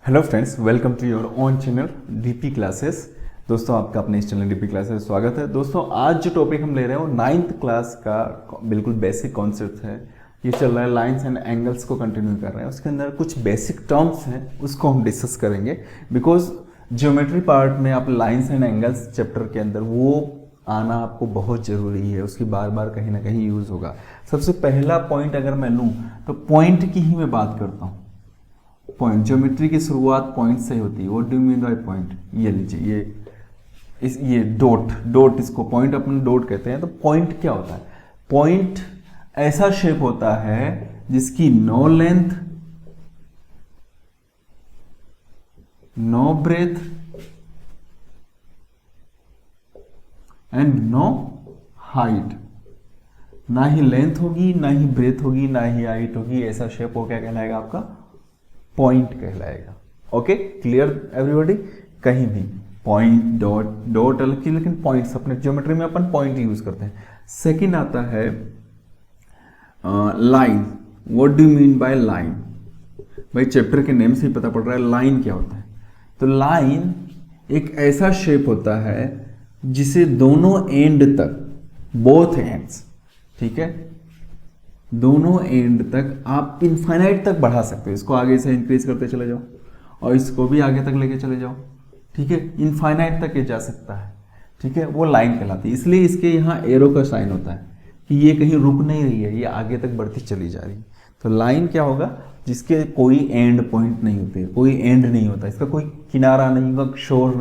Hello friends, welcome to your own channel DP classes. दोस्तों, आपका अपने इस चैनल डीपी क्लासेस में स्वागत है। दोस्तों, आज जो टॉपिक हम ले रहे हैं वो 9th क्लास का बिल्कुल बेसिक कॉन्सेप्ट है। ये चल रहा है लाइंस एंड एंगल्स को कंटिन्यू कर रहे हैं। उसके अंदर कुछ बेसिक टर्म्स हैं, उसको हम डिस्कस करेंगे। बिकॉज ज्योमेट्री पार्ट में आप लाइंस एंड एंगल्स चैप्टर के अंदर वो आना आपको बहुत ज़रूरी है। उसकी बार बार कहीं ना कहीं यूज़ होगा। सबसे पहला पॉइंट अगर मैं लूँ तो पॉइंट की ही मैं बात करता हूँ। पॉइंट, ज्योमेट्री की शुरुआत पॉइंट से होती है। What do you mean by point? ये लीजिए, ये डॉट इसको पॉइंट अपन डॉट कहते हैं। तो पॉइंट क्या होता है? पॉइंट ऐसा शेप होता है जिसकी no length, no breadth and no height. ना ही लेंथ होगी, ना ही ब्रेथ होगी, ना ही हाइट होगी। ऐसा शेप हो क्या कहलाएगा? आपका पॉइंट कहलाएगा। Okay, clear everybody? कहीं भी पॉइंट, डॉट अलग चीज, लेकिन पॉइंट्स अपने ज्योमेट्री में अपन पॉइंट यूज करते हैं। सेकंड आता है line. What do you mean by line? भाई चैप्टर के नेम से ही पता पड़ रहा है लाइन क्या होता है। तो लाइन एक ऐसा शेप होता है जिसे दोनों एंड तक, बोथ एंड्स, ठीक है, दोनों एंड तक आप इनफाइनाइट तक बढ़ा सकते हो। इसको आगे से इंक्रीज करते चले जाओ और इसको भी आगे तक लेके चले जाओ, ठीक है। इनफाइनाइट तक ये जा सकता है, ठीक है। वो लाइन कहलाती है। इसलिए इसके यहाँ एरो का साइन होता है कि ये कहीं रुक नहीं रही है, ये आगे तक बढ़ती चली जा रही है। तो लाइन क्या होगा? जिसके कोई एंड पॉइंट नहीं होते, कोई एंड नहीं होता, इसका कोई किनारा नहीं होगा, शोर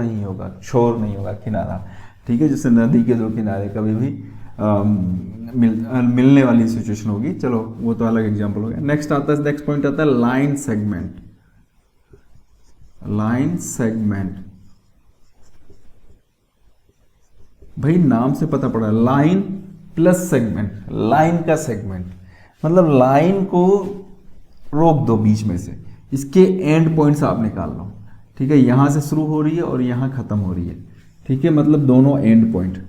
नहीं होगा, किनारा, ठीक है। जैसे नदी के दो किनारे कभी भी मिलने वाली सिचुएशन होगी। चलो वो तो अलग एग्जांपल हो गया। नेक्स्ट पॉइंट आता है लाइन सेगमेंट। लाइन सेगमेंट, भाई नाम से पता पड़ा, लाइन प्लस सेगमेंट। लाइन का सेगमेंट मतलब लाइन को रोक दो बीच में से, इसके एंड पॉइंट्स आप निकाल लो, ठीक है। यहां से शुरू हो रही है और यहां खत्म हो रही है, ठीक है। मतलब दोनों एंड पॉइंट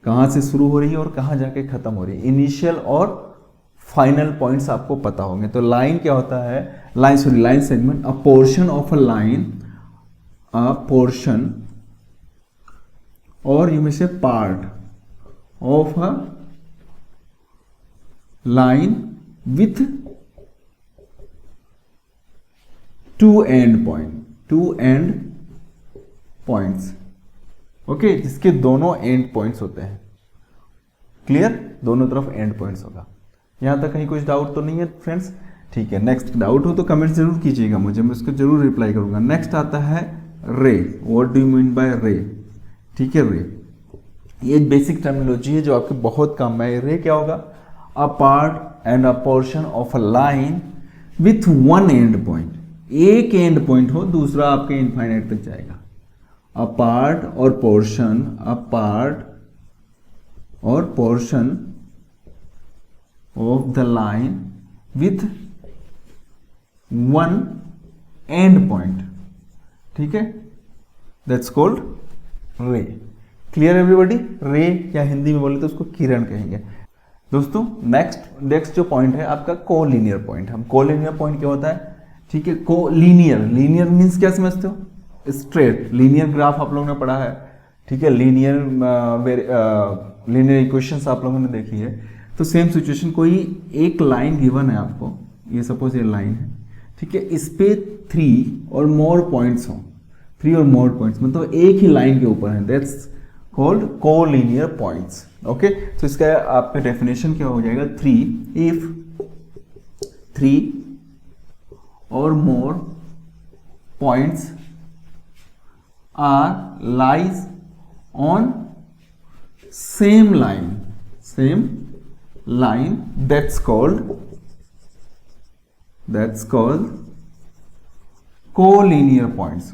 कहाँ से शुरू हो रही है और कहाँ जाके खत्म हो रही है, इनिशियल और फाइनल पॉइंट्स आपको पता होंगे। तो लाइन क्या होता है? Line segment, a portion of a line, a portion और यू में से part of a line with to and points, okay, जिसके दोनों एंड पॉइंट्स होते हैं। क्लियर? दोनों तरफ एंड पॉइंट्स होगा। यहां तक कहीं कुछ डाउट तो नहीं है फ्रेंड्स? ठीक है। नेक्स्ट डाउट हो तो कमेंट जरूर कीजिएगा मुझे, मैं उसको जरूर रिप्लाई करूंगा। नेक्स्ट आता है रे। What do you mean by रे? ठीक है, रे ये एक बेसिक टर्मिनोलॉजी है जो आपके बहुत काम में है। रे क्या होगा? A part and a portion of a line with one and point. एक एंड पॉइंट हो, दूसरा आपके इनफाइनाइट तक जाएगा। a part or portion of the line with one end point, ठीक है, that's called ray। Clear everybody? रे या हिंदी में बोले तो उसको किरण कहेंगे। दोस्तों, नेक्स्ट जो पॉइंट है आपका कोलिनियर पॉइंट। हम कोलिनियर पॉइंट क्या होता है? ठीक है, लीनियर मीन्स क्या समझते हो? स्ट्रेट लीनियर ग्राफ आप लोगों ने पढ़ा है, ठीक है। लीनियर इक्वेशंस आप लोगों ने देखी है। तो सेम सिचुएशन, कोई एक लाइन गिवन है आपको, ये सपोज ये लाइन है, ठीक है। इस पे 3 और मोर पॉइंट्स हो, 3 और मोर पॉइंट्स मतलब एक ही लाइन के ऊपर है, that's called collinear points. Okay, तो इसका आपका डेफिनेशन क्या हो जाएगा? 3 इफ 3 और more points lies on same line, that's called collinear points।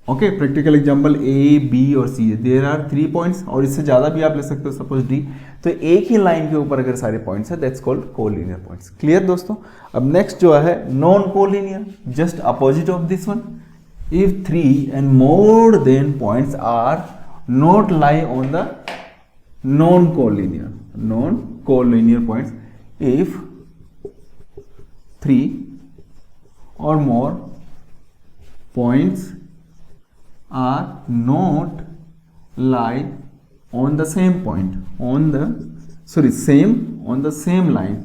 Okay, practical example A, B और सी है। देयर आर 3 पॉइंट्स और इससे ज्यादा भी आप ले सकते हो, सपोज डी। तो एक ही लाइन के ऊपर अगर सारे पॉइंट्स है, that's called collinear points. Clear दोस्तों? अब नेक्स्ट जो है non collinear, just opposite of this one. If 3 and more than points are not lie on the non-collinear points, if 3 or more points are not lie on the same point, on the same line,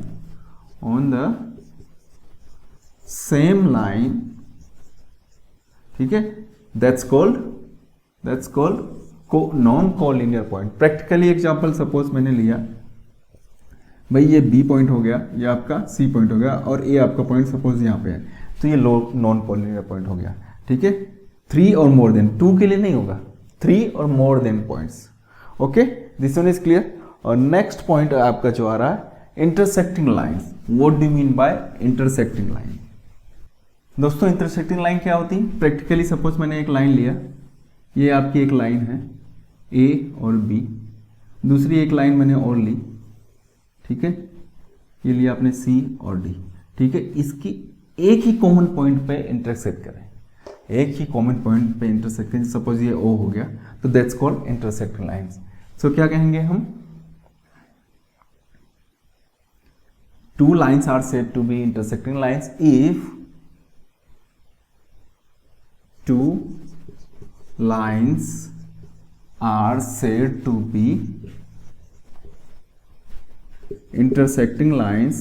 on the same line, ठीक है, that's called non collinear point. Practically example suppose मैंने लिया भाई, ये B point हो गया, ये आपका सी पॉइंट हो गया, और ए आपका पॉइंट सपोज यहाँ पे है, तो ये नॉन कोलिनियर पॉइंट हो गया, ठीक है। 3 और मोर देन, 2 के लिए नहीं होगा, 3 और more than points, okay, this one is clear. और नेक्स्ट पॉइंट आपका जो आ रहा है intersecting lines. What do mean by intersecting line? दोस्तों इंटरसेक्टिंग लाइन क्या होती है? प्रैक्टिकली सपोज मैंने एक लाइन लिया, ये आपकी एक लाइन है ए और बी, दूसरी एक लाइन मैंने और ली, ठीक है, ये लिया आपने सी और डी, ठीक है। इसकी एक ही कॉमन पॉइंट पे इंटरसेक्ट करें, एक ही कॉमन पॉइंट पे इंटरसेक्ट करें, सपोज ये ओ हो गया, तो that's called intersecting lines. So क्या कहेंगे हम? Two lines are said to be intersecting lines if two lines are said to be intersecting lines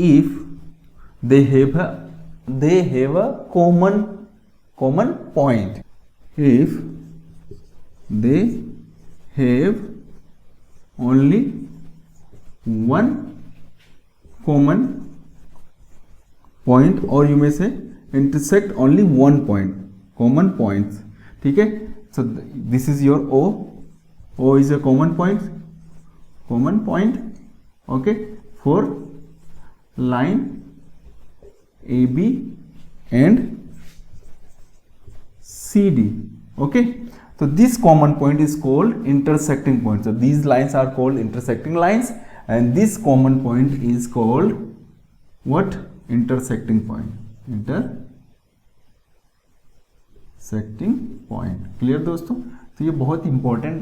if they have a common point, if they have only one common point, और you में से intersect only one point, common points, ठीक है। So this is your O, O is a common point, okay, for line A B and C D, okay. So this common point is called intersecting point. So these lines are called intersecting lines, and this common point is called what? Intersecting point. Intersecting point. Clear दोस्तों? तो ये बहुत important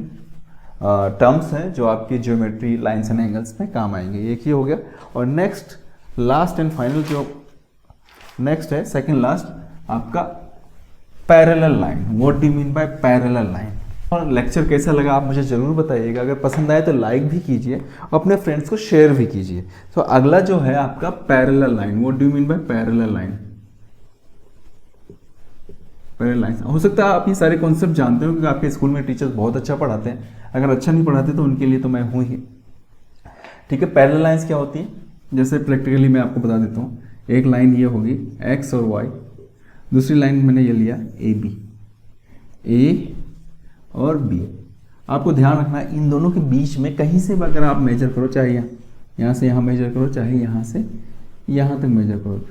terms हैं जो आपकी geometry, lines and angles में काम आएंगे। एक ही हो गया। और नेक्स्ट, लास्ट एंड फाइनल जो नेक्स्ट है, सेकंड लास्ट, आपका parallel line. What do you mean by parallel line? और लेक्चर कैसा लगा आप मुझे ज़रूर बताइएगा। अगर पसंद आए तो लाइक भी कीजिए और अपने फ्रेंड्स को शेयर भी कीजिए। तो अगला जो है आपका parallel line. What do you mean by parallel line? Parallel line, हो सकता है आप ये सारे कॉन्सेप्ट जानते हो क्योंकि आपके स्कूल में टीचर्स बहुत अच्छा पढ़ाते हैं। अगर अच्छा नहीं पढ़ाते तो उनके लिए तो मैं हूँ ही, ठीक है। पैरेलल लाइन्स क्या होती है? जैसे प्रैक्टिकली मैं आपको बता देता हूँ। एक लाइन ये होगी एक्स और वाई, दूसरी लाइन मैंने ये लिया ए बी, ए और बी। आपको ध्यान रखना है इन दोनों के बीच में कहीं से भी अगर आप मेजर करो, चाहे यहाँ से यहाँ मेजर करो, चाहे यहाँ से यहाँ तक मेजर करो,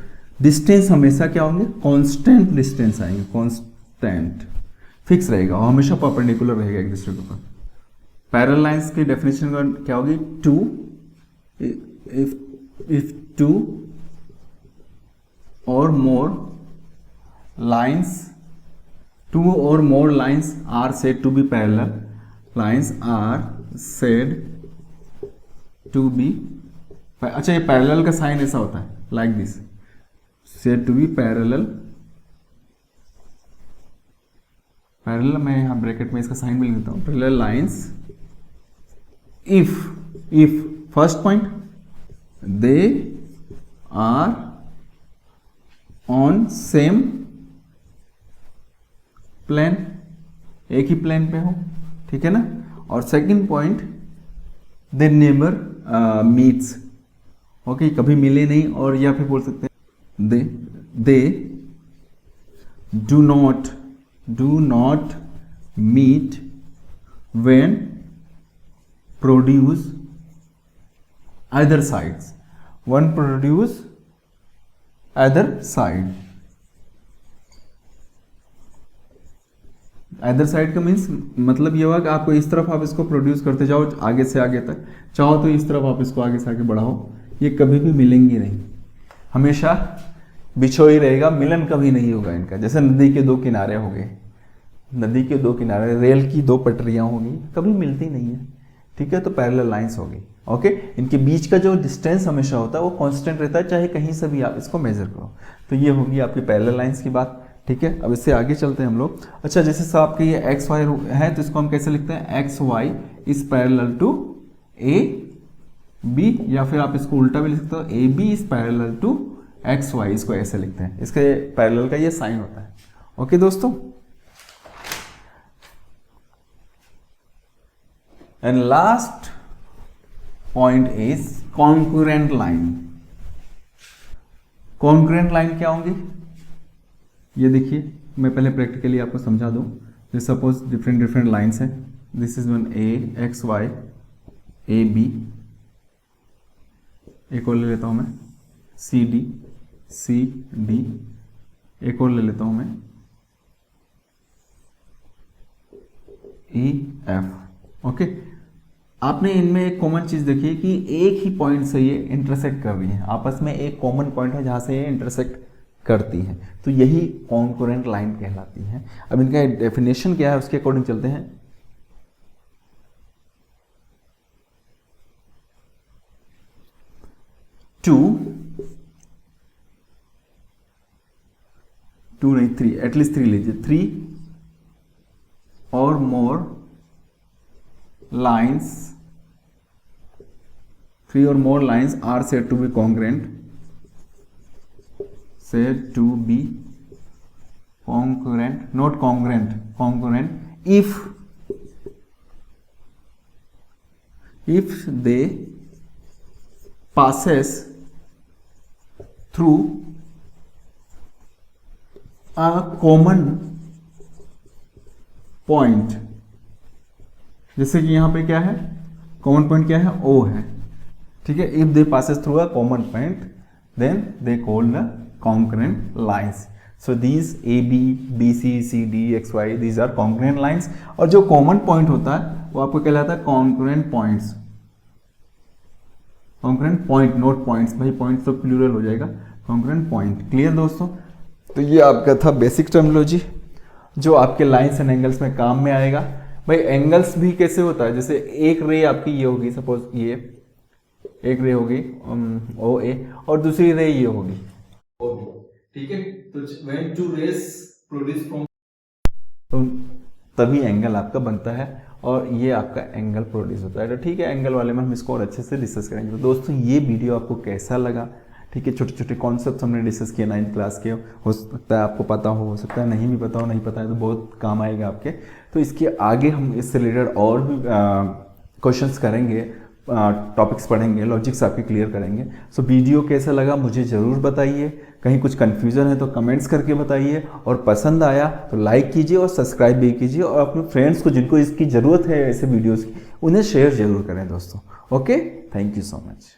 डिस्टेंस हमेशा क्या होंगे? कांस्टेंट डिस्टेंस आएंगे, कांस्टेंट फिक्स रहेगा और हमेशा परपेंडिकुलर रहेगा एक दूसरे के ऊपर। पैरेलल लाइंस की डेफिनेशन क्या होगी? टू, इफ टू और मोर lines, two or more lines are said to be parallel, lines are said to be, अच्छा ये पैरेलल का साइन ऐसा होता है like this, said to be parallel, parallel मैं यहाँ ब्रैकेट में इसका साइन भी लिख देता हूँ, parallel lines if first point they are on same plane, एक ही प्लेन पे हो, ठीक है ना। और second point they never meets, okay, कभी मिले नहीं। और या फिर बोल सकते हैं they do not meet when produce other sides, one produce other side. Other side का मीन्स मतलब ये हुआ कि आपको इस तरफ आप इसको प्रोड्यूस करते जाओ आगे से आगे तक, चाहो तो इस तरफ आप इसको आगे से आगे बढ़ाओ, ये कभी भी मिलेंगी नहीं, हमेशा बिछो ही रहेगा, मिलन कभी नहीं होगा इनका। जैसे नदी के दो किनारे हो गए, नदी के दो किनारे, रेल की दो पटरियां होगी, कभी मिलती नहीं है, ठीक है, तो पैरेलल लाइंस होगी। ओके, इनके बीच का जो डिस्टेंस हमेशा होता है वो कांस्टेंट रहता है, चाहे कहीं से भी आप इसको मेजर करो। तो ये होगी आपकी पैरेलल लाइंस की बात। ठीक है, अब इससे आगे चलते हैं हम लोग। अच्छा, जैसे साहब आपके ये एक्स वाई है तो इसको हम कैसे लिखते हैं, X Y is parallel to A B, या फिर आप इसको उल्टा भी लिख सकते हो, A B is parallel to X Y, इसको ऐसे लिखते हैं। इसके पैरेलल का ये साइन होता है। ओके दोस्तों, and last point is concurrent line. Concurrent line क्या होंगी, ये देखिए, मैं पहले प्रैक्टिकली आपको समझा दूं। जैसे सपोज डिफरेंट लाइंस हैं, this is one A X Y A B, एक और ले लेता हूं मैं सी डी, एक और ले लेता हूं मैं ई एफ। ओके, आपने इनमें एक कॉमन चीज देखी कि एक ही पॉइंट से ये इंटरसेक्ट कर रही है, आपस में एक कॉमन पॉइंट है जहां से ये इंटरसेक्ट करती है, तो यही कॉन्करेंट लाइन कहलाती है। अब इनका डेफिनेशन क्या है उसके अकॉर्डिंग चलते हैं। टू नहीं, थ्री, एटलीस्ट थ्री लीजिए, थ्री और मोर लाइन्स, थ्री और more lines are said to be congruent, said to be congruent, not congruent if they passes through a common point। जैसे कि यहां पे क्या है, कॉमन पॉइंट क्या है, O है। ठीक है, if they passes through a common point then they call the congruent lines। so these AB, BC, CD, XY these are congruent lines। और जो कॉमन पॉइंट होता है वो आपको कहलाता है congruent points। congruent point, note points, भाई points तो प्लूरल हो जाएगा, congruent point। क्लियर दोस्तों, तो ये आपका था बेसिक टर्मिनोलॉजी जो आपके लाइंस एंड एंगल्स में काम में आएगा। भाई एंगल्स भी कैसे होता है, जैसे एक रे आपकी ये होगी, सपोज ये एक रे होगी ओ ए, और दूसरी रे ये होगी ओ बी। ठीक है, तो when two rays produce from, तो तभी एंगल आपका बनता है और ये आपका एंगल प्रोड्यूस होता है। तो ठीक है, एंगल वाले में हम इसको और अच्छे से डिस्कस करेंगे। तो दोस्तों ये वीडियो आपको कैसा लगा, ठीक है, छोटे छोटे कॉन्सेप्ट हमने डिस्कस किए 9th क्लास के, हो सकता है आपको पता हो सकता है नहीं भी पता हो, नहीं पता है तो बहुत काम आएगा आपके। तो इसके आगे हम इससे रिलेटेड और भी क्वेश्चंस करेंगे, टॉपिक्स पढ़ेंगे, लॉजिक्स आपके क्लियर करेंगे। सो वीडियो कैसा लगा मुझे ज़रूर बताइए, कहीं कुछ कन्फ्यूज़न है तो कमेंट्स करके बताइए, और पसंद आया तो लाइक कीजिए और सब्सक्राइब भी कीजिए, और अपने फ्रेंड्स को जिनको इसकी ज़रूरत है ऐसे वीडियोज़ की उन्हें शेयर ज़रूर करें दोस्तों। Okay, thank you so much.